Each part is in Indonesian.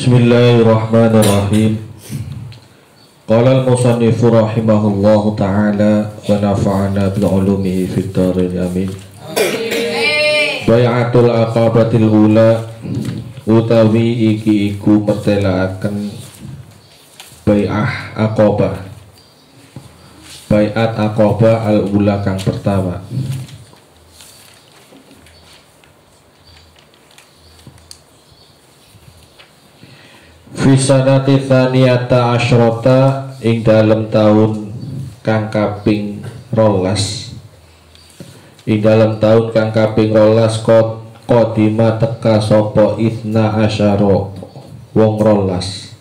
Bismillahirrahmanirrahim. Qala al-musannifu rahimahullahu ta'ala wa nafa'ana bi'ulumihi fid dharain amin. Bai'atul aqabatil ula utawi iki iku mertelaaken bai'ah aqabah. Bai'at aqabah al-ula kang pertama. Fisanati tsaniyata asyrata ing dalem taun kang kaping 12. Ing dalem taun kang kaping 12 qadima teka sapa ithna asyara wong 12.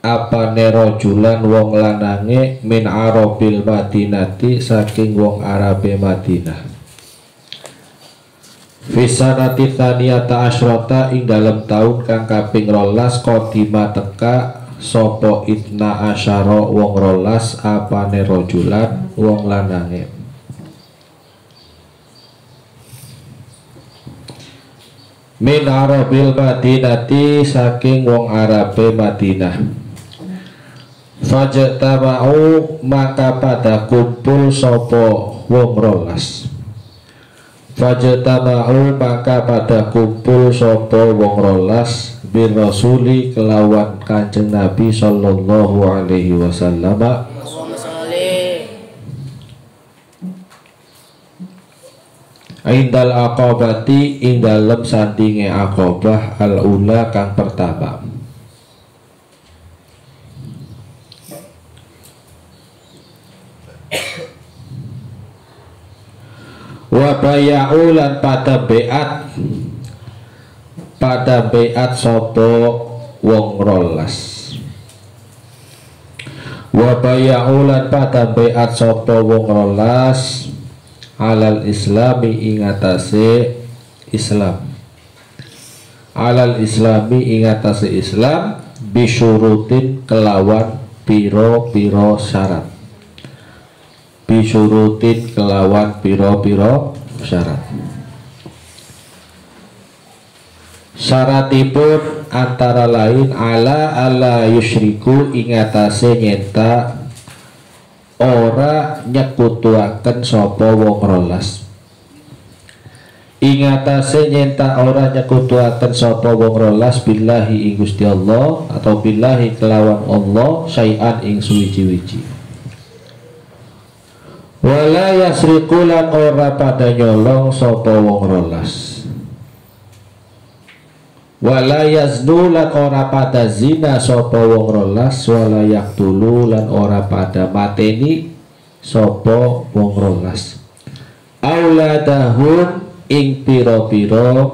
Apane rajulan wong lanange min arabil Madinati saking wong Arabe Madinah. Fisanati tsaniyata asyrata ing dalam tahun kang kaping 12 qadima teka sapa itna asyara wong 12 apane rajulan wong lanange. Min arabil Madinati saking wong Arabe Madinah. Fajtama'u maka pada kumpul sapa wong 12. Fajtama'u maka pada kumpul sapa wong 12 bir rasuli kelawan Kanjeng Nabi sallallahu alaihi wasallam. Indal aqabati ing dalem sandinge aqabah al-ula kang pertama. Wa baya'u lan pada beat sapa wong 12. Wa baya'u lan pada beat sapa wong 12 alal islami ing atase Islam. Alal islami ing atase Islam bisyurutin kelawan piro-piro syarat. Bisyurutin kelawan piro-piro syarat. Syaratipun antara lain ala yusyriku ing atase nyenta ora nyekutuaken sapa wong 12. Ing atase nyenta ora nyekutuaken sapa wong 12 billahi ing Gusti Allah atau billahi kelawan Allah syai'an ing suwiji-wiji. Wala yasriku lan ora pada nyolong sapa wong 12. Wala yaznu lan ora pada zina sapa wong 12. Wala yaqtulu lan ora pada mateni sapa wong 12. Auladahum ing pira-pira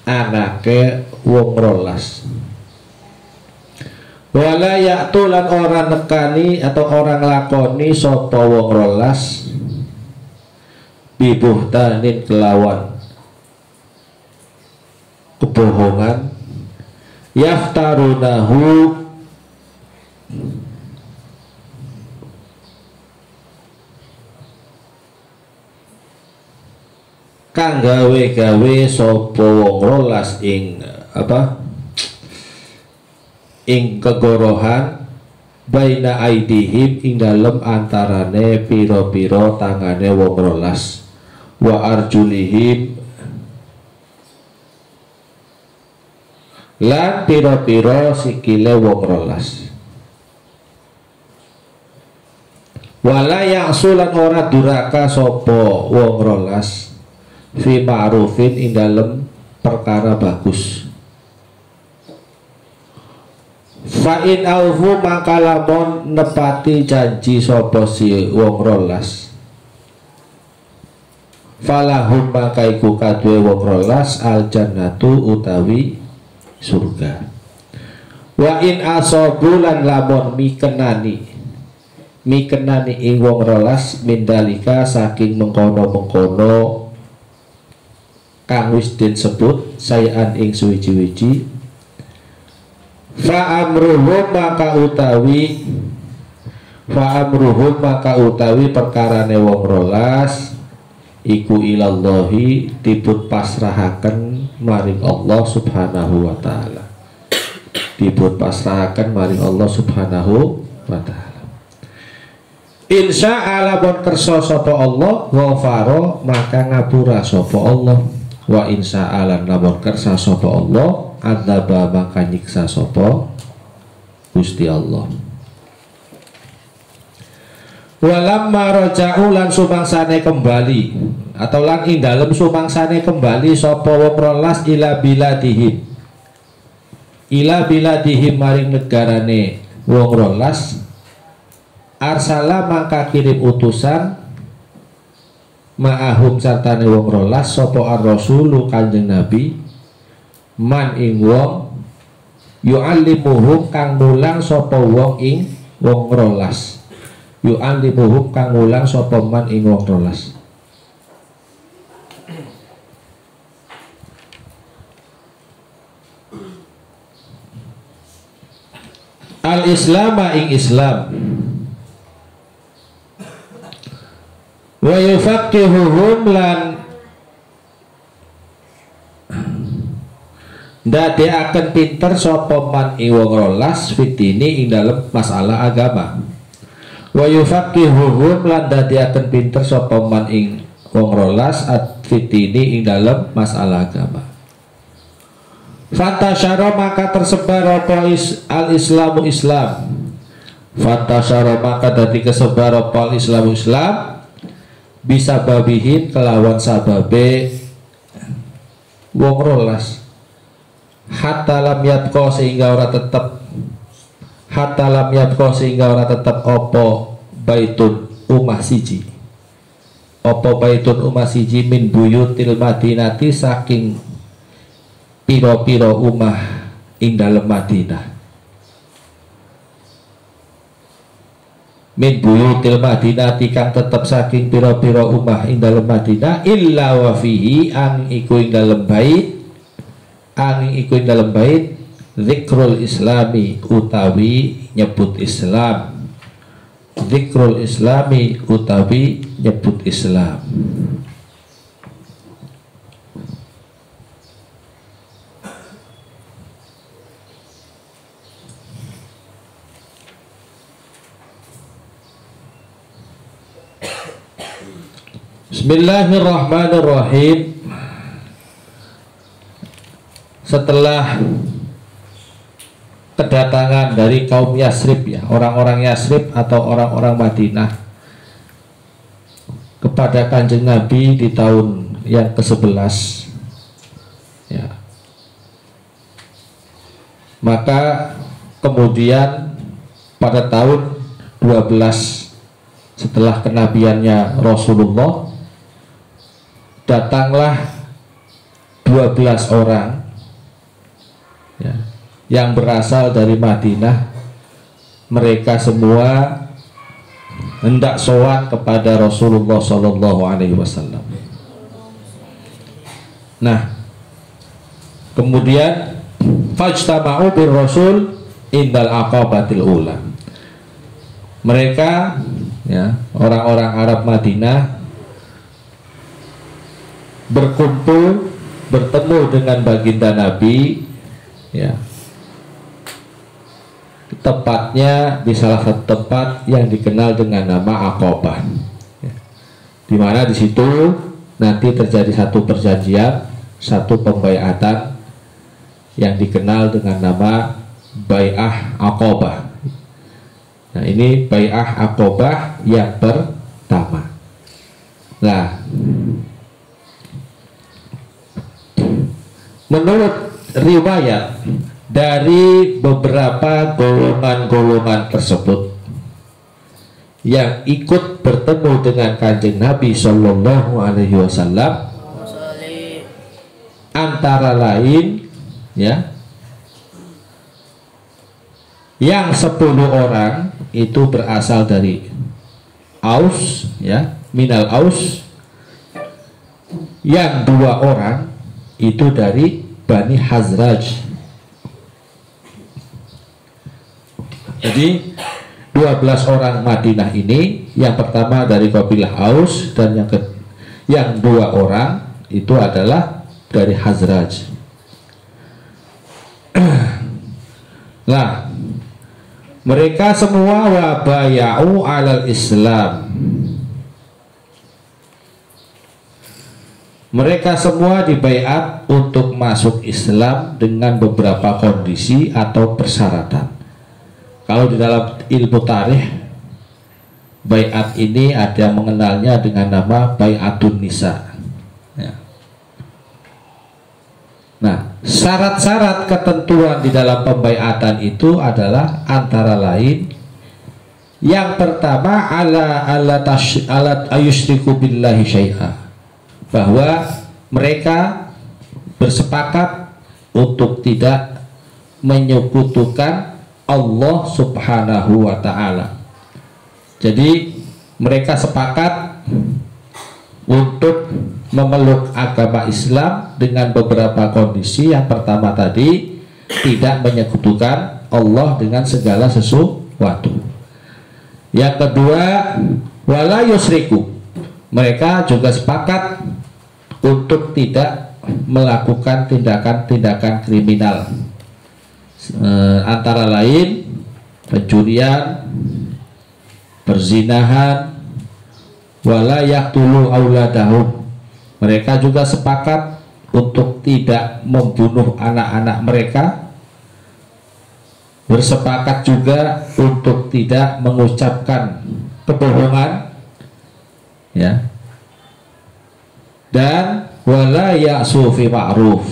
anake wong 12. Wala ya'tu lan ora nekani atau orang lakoni sapa wong 12 bibuhtanin kelawan kebohongan yaftarunahu kang gawe-gawe sapa wong 12 ing ing kegorohan baina aidihim ing dalem antarane piro-piro tangane wong 12 wa arjulihim lan piro-piro sikile wong 12. Wala ya'sulan ora duraka sapa wong 12 fi ma'rufin ing dalem perkara bagus. Fa'in aufu maka lamun nepati janji sapa si wong 12 falahum maka iku kadue wong 12 al jannatu utawi surga. Wa in asabu lan lamun mikenani ing wong 12 mindalika saking mengkono-mengkono kang wis disebut sayan ing suwiji-wiji Fa'amruhum maka utawi perkarane wong 12 iku ilallahi dipun pasrahaken maring Allah subhanahu wa ta'ala, dipun pasrahaken maring Allah subhanahu wa ta'ala. Insya Allah bon kerso sopo Allah ghafara maka ngapura sopo Allah, wa insya Allah namun kersa sopo Allah adzaba maka nyiksa sopo Gusti Allah. Walamma raja'u lan sumangsane kembali atau lan ing dalem sumangsane kembali sapa wong rolas ila biladihim maring negarane wong rolas, arsala maka kirim utusan ma'ahum sartane wong rolas sapa ar-rasulu kanjeng Nabi man ing wong yu'allimuhum kang mulang sapa wong ing wong rolas, yu'allimuhum kang mulang sapa man ing wong rolas. Al-Islama ing Islam, wa yufaqihuhum lan ndadeaken pinter sapa man ing wong rolas fitini ing dalem masalah agama. Wa yufaqihuhum lan ndadeaken pinter sapa man ing wong rolas fitini ing dalem masalah agama. Fatasyara maka tersebar apa al-Islamu Islam, fatasyara maka dadi kesebar apa al-Islamu Islam bisa babihin kelawan sababe wong rolas, hatta lam yatqa sehingga ora tetep, hatta lam yatqa sehingga ora tetep apa baitun umah siji, apa baitun umah siji min buyutil madinati saking piro-piro umah ing dalem Madinah, min buyutil Madinah kang tetep saking piro-piro umah ing dalem Madinah illa wa fihi ang iku ing dalem bait, ang iku ing dalem bait zikrul islami utawi nyebut Islam, zikrul islami utawi nyebut Islam. Bismillahirrahmanirrahim. Setelah kedatangan dari kaum Yasrib, ya, orang-orang Yasrib atau orang-orang Madinah kepada Kanjeng Nabi di tahun yang ke-11, ya, maka kemudian pada tahun 12 setelah kenabiannya Rasulullah, datanglah 12 orang, ya, yang berasal dari Madinah. Mereka semua hendak sowan kepada Rasulullah Shallallahu Alaihi Wasallam. Nah, kemudian fajtama'u bir Rasul indal aqabatil ula. Mereka, ya, orang-orang Arab Madinah berkumpul bertemu dengan baginda Nabi, ya, tepatnya di salah satu tempat yang dikenal dengan nama Aqabah, ya, di mana di situ nanti terjadi satu perjanjian, satu pembaiatan yang dikenal dengan nama Bai'ah Aqabah. Nah, ini Bai'ah Aqabah yang pertama. Nah, menurut riwayat dari beberapa golongan-golongan tersebut yang ikut bertemu dengan Kanjeng Nabi Shallallahu Alaihi Wasallam, antara lain, ya, yang 10 orang itu berasal dari Aus, ya, minal Aus, yang 2 orang itu dari Bani Hazraj. Jadi 12 orang Madinah ini, yang pertama dari kabilah Aus dan yang 2 orang itu adalah dari Khazraj. Nah, mereka semua wabaya'u alal Islam. Mereka semua dibaiat untuk masuk Islam dengan beberapa kondisi atau persyaratan. Kalau di dalam ilmu tarikh, baiat ini ada yang mengenalnya dengan nama baiatun nisa. Ya. Nah, syarat-syarat ketentuan di dalam pembaiatan itu adalah antara lain, yang pertama ala ayusyriku billahi syai'a, bahwa mereka bersepakat untuk tidak menyekutukan Allah Subhanahu wa ta'ala. Jadi mereka sepakat untuk memeluk agama Islam dengan beberapa kondisi. Yang pertama tadi, tidak menyekutukan Allah dengan segala sesuatu. Yang kedua, wala yusriku, mereka juga sepakat untuk tidak melakukan tindakan-tindakan kriminal, antara lain pencurian, perzinahan, wala yaqtulu auladahum. Mereka juga sepakat untuk tidak membunuh anak-anak mereka, bersepakat juga untuk tidak mengucapkan kebohongan, ya, dan wala ya'su fi ma'ruf.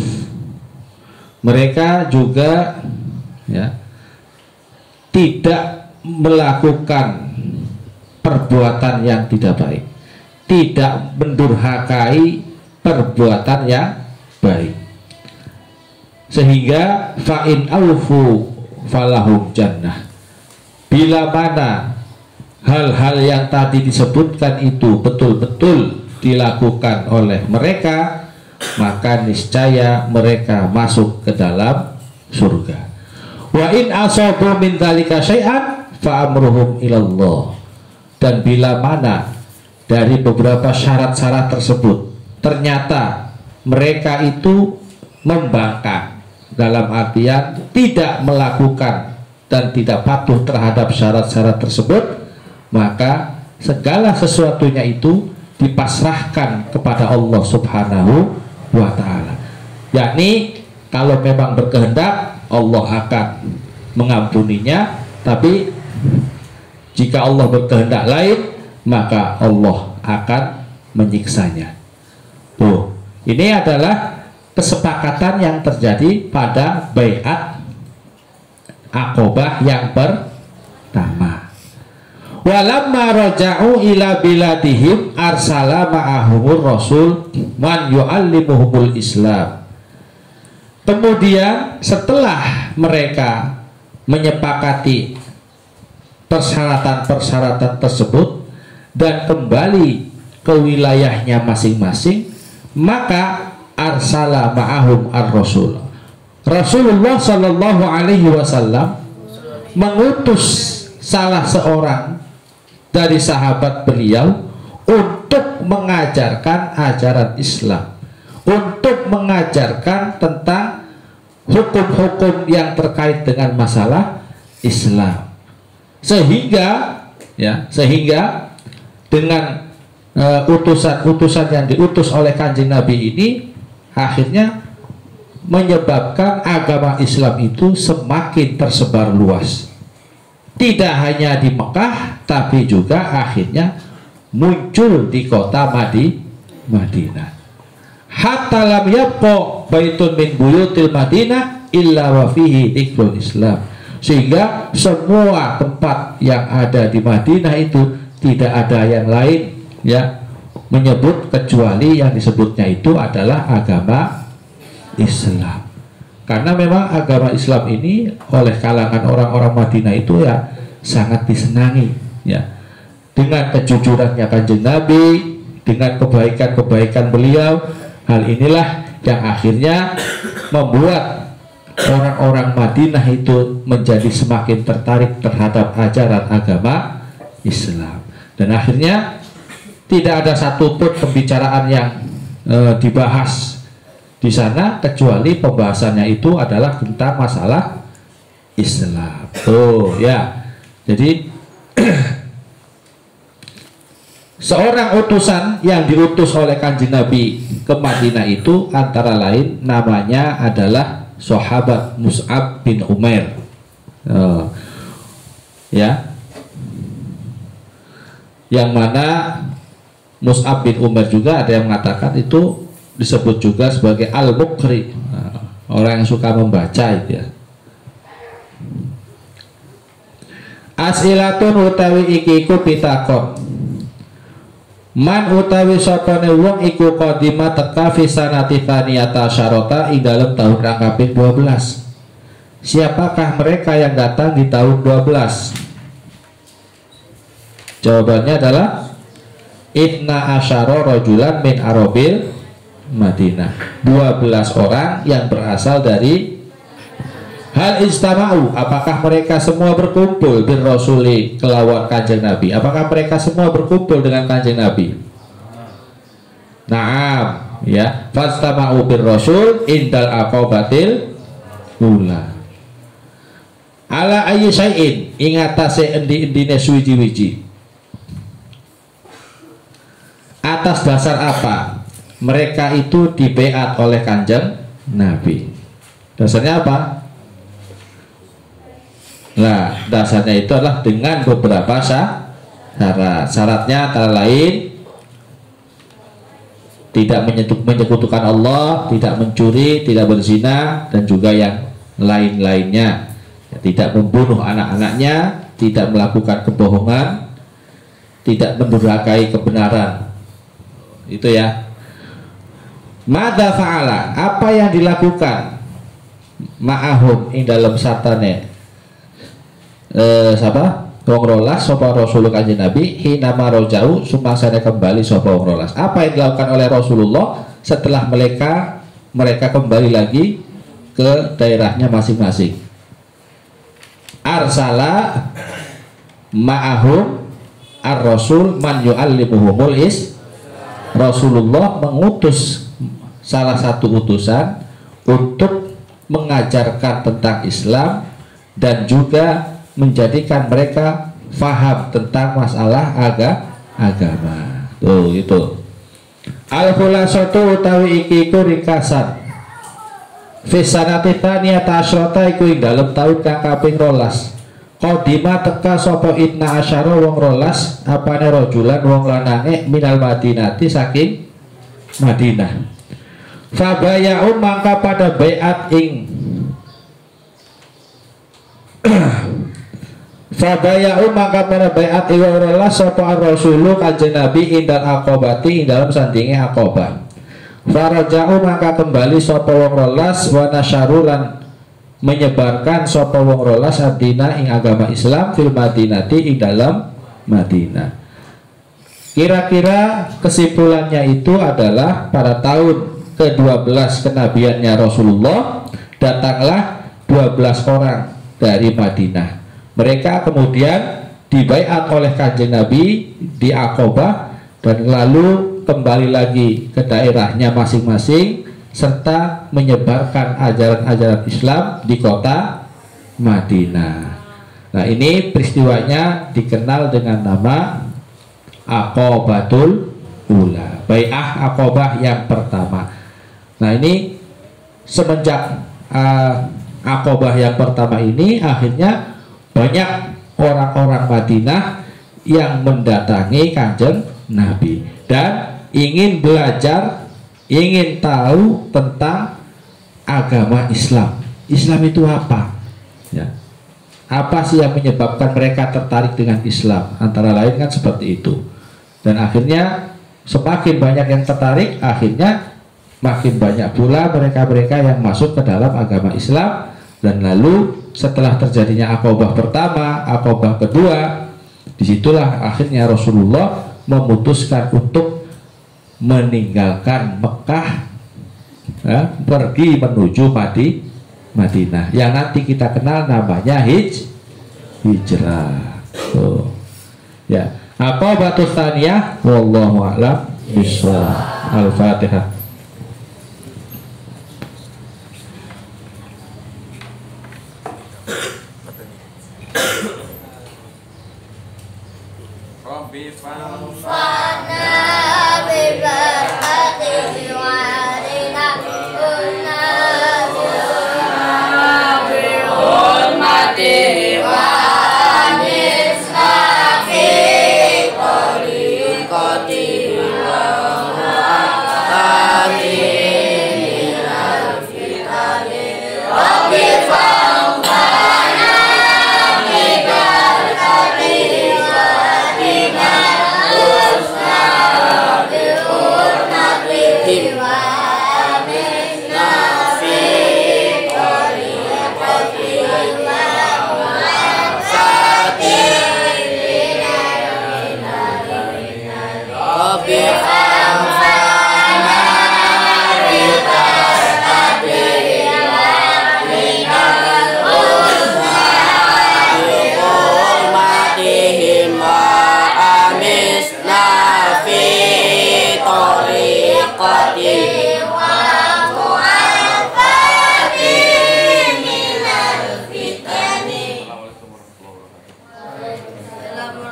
Mereka juga, ya, tidak melakukan perbuatan yang tidak baik, tidak mendurhakai perbuatan yang baik, sehingga fa'in aufu falahum jannah. Bila mana hal-hal yang tadi disebutkan itu betul-betul dilakukan oleh mereka, maka niscaya mereka masuk ke dalam surga. Wa in asabu min dzalika syai'an fa amruhum ilallah. Dan bila mana dari beberapa syarat-syarat tersebut ternyata mereka itu membangkang, dalam artian tidak melakukan dan tidak patuh terhadap syarat-syarat tersebut, maka segala sesuatunya itu dipasrahkan kepada Allah Subhanahu wa ta'ala. Yakni kalau memang berkehendak, Allah akan mengampuninya, tapi jika Allah berkehendak lain, maka Allah akan menyiksanya. Tuh, ini adalah kesepakatan yang terjadi pada baiat Aqobah yang pertama. Walamma raja'u ila biladihim arsala ma'ahumur rasul man yu'allimuhumul Islam. Kemudian setelah mereka menyepakati persyaratan-persyaratan tersebut dan kembali ke wilayahnya masing-masing, maka arsala ma'ahum ar-rasul. Rasulullah Shallallahu Alaihi Wasallam mengutus salah seorang dari sahabat beliau untuk mengajarkan ajaran Islam, untuk mengajarkan tentang hukum-hukum yang terkait dengan masalah Islam, sehingga dengan utusan-utusan yang diutus oleh Kanjeng Nabi ini akhirnya menyebabkan agama Islam itu semakin tersebar luas, tidak hanya di Mekah tapi juga akhirnya muncul di kota Madinah. Hatta lam yabqa baitun min buyutil Madinah illa wa fihi dzikrul Islam, sehingga semua tempat yang ada di Madinah itu tidak ada yang lain menyebut kecuali yang disebutnya itu adalah agama Islam. Karena memang agama Islam ini oleh kalangan orang-orang Madinah itu sangat disenangi, dengan kejujurannya Kanjeng Nabi, dengan kebaikan-kebaikan beliau. Hal inilah yang akhirnya membuat orang-orang Madinah itu menjadi semakin tertarik terhadap ajaran agama Islam. Dan akhirnya tidak ada satupun pembicaraan yang dibahas di sana kecuali pembahasannya itu adalah tentang masalah Islam. Tuh ya. Jadi seorang utusan yang diutus oleh Kanjeng Nabi ke Madinah itu antara lain namanya adalah sahabat Mus'ab bin Umair. Ya, yang mana Mus'ab bin Umair juga ada yang mengatakan itu disebut juga sebagai al-muqri, orang yang suka membaca itu ya. As'ilatun utawi iki iku pitakon. Man utawi sapane wong iku qadima teka fi sanati tsaniyata syarata ing dalam tahun kang kaping 12. Siapakah mereka yang datang di tahun 12? Jawabannya adalah Ibna asyara rajulan min Arabil Madinah. 12 orang yang berasal dari hal istama'u, apakah mereka semua berkumpul bin rasuli kelawan Kanjeng Nabi? Apakah mereka semua berkumpul dengan Kanjeng Nabi? Naam, ya. Fastama'u bir rasul indal aqabatil ula. Ala ayyi syai'in ing atase endi-endine suwiji-wiji. Atas dasar apa mereka itu dibeat oleh Kanjeng Nabi? Dasarnya apa? Nah, dasarnya itu adalah dengan beberapa syarat. Syaratnya antara lain tidak menyekutukan Allah, tidak mencuri, tidak berzina, dan juga yang lain-lainnya. Tidak membunuh anak-anaknya, tidak melakukan kebohongan, tidak mendurhakai kebenaran. Itu ya. Madza fa'ala, apa yang dilakukan ma'ahum ing dalam satane wong rolas sapa Rasulullah Kanjeng Nabi hina marojau sumangsane kembali sapa wong rolas. Apa yang dilakukan oleh Rasulullah setelah mereka kembali lagi ke daerahnya masing-masing? Arsala ma'ahum ar-rasul man yu'allimuhumul Rasulullah mengutus salah satu utusan untuk mengajarkan tentang Islam dan juga menjadikan mereka faham tentang masalah agama. Tuh itu. Al-khulasatu utawi iki iku ringkasan. Fi sanati tsaniyata asyrata iku ing dalem taun kang kaping 12. Qadima teka sapa itna asyara wong 12 apane rajulan wong lanange minal Madinati saking Madinah. Fabaya'u mangka pada baiat ing Fabaya'u maka pada baiat iwa rolas sapa Rasulullah Kanjeng Nabi indal aqobati ing dalam sandinge Aqobah. Faraja'u maka kembali sapa wong rolas wa nasyarulan menyebarkan sapa wong rolas adina ing agama Islam fil Madinati ing dalam Madinah. Kira-kira kesimpulannya itu adalah pada tahun ke-12 kenabiannya Rasulullah datanglah 12 orang dari Madinah. Mereka kemudian dibaiat oleh Kanjeng Nabi di Aqobah dan lalu kembali lagi ke daerahnya masing-masing serta menyebarkan ajaran-ajaran Islam di kota Madinah. Nah, ini peristiwanya dikenal dengan nama Aqobatul Ula, bai'ah Aqobah yang pertama. Nah, ini semenjak Aqobah yang pertama ini akhirnya banyak orang-orang Madinah yang mendatangi Kanjeng Nabi dan ingin belajar, ingin tahu tentang agama Islam. Islam itu apa? Ya. Apa sih yang menyebabkan mereka tertarik dengan Islam? Antara lain kan seperti itu. Dan akhirnya semakin banyak yang tertarik, akhirnya makin banyak pula mereka-mereka yang masuk ke dalam agama Islam. Dan lalu setelah terjadinya Aqobah pertama, Aqobah kedua, disitulah akhirnya Rasulullah memutuskan untuk meninggalkan Mekah, pergi menuju Madinah yang nanti kita kenal namanya hijrah. Ya, Aqabatu tsaniyah wallahu a'lam bishawab. Al-Fatihah. Rabbi fanfa'na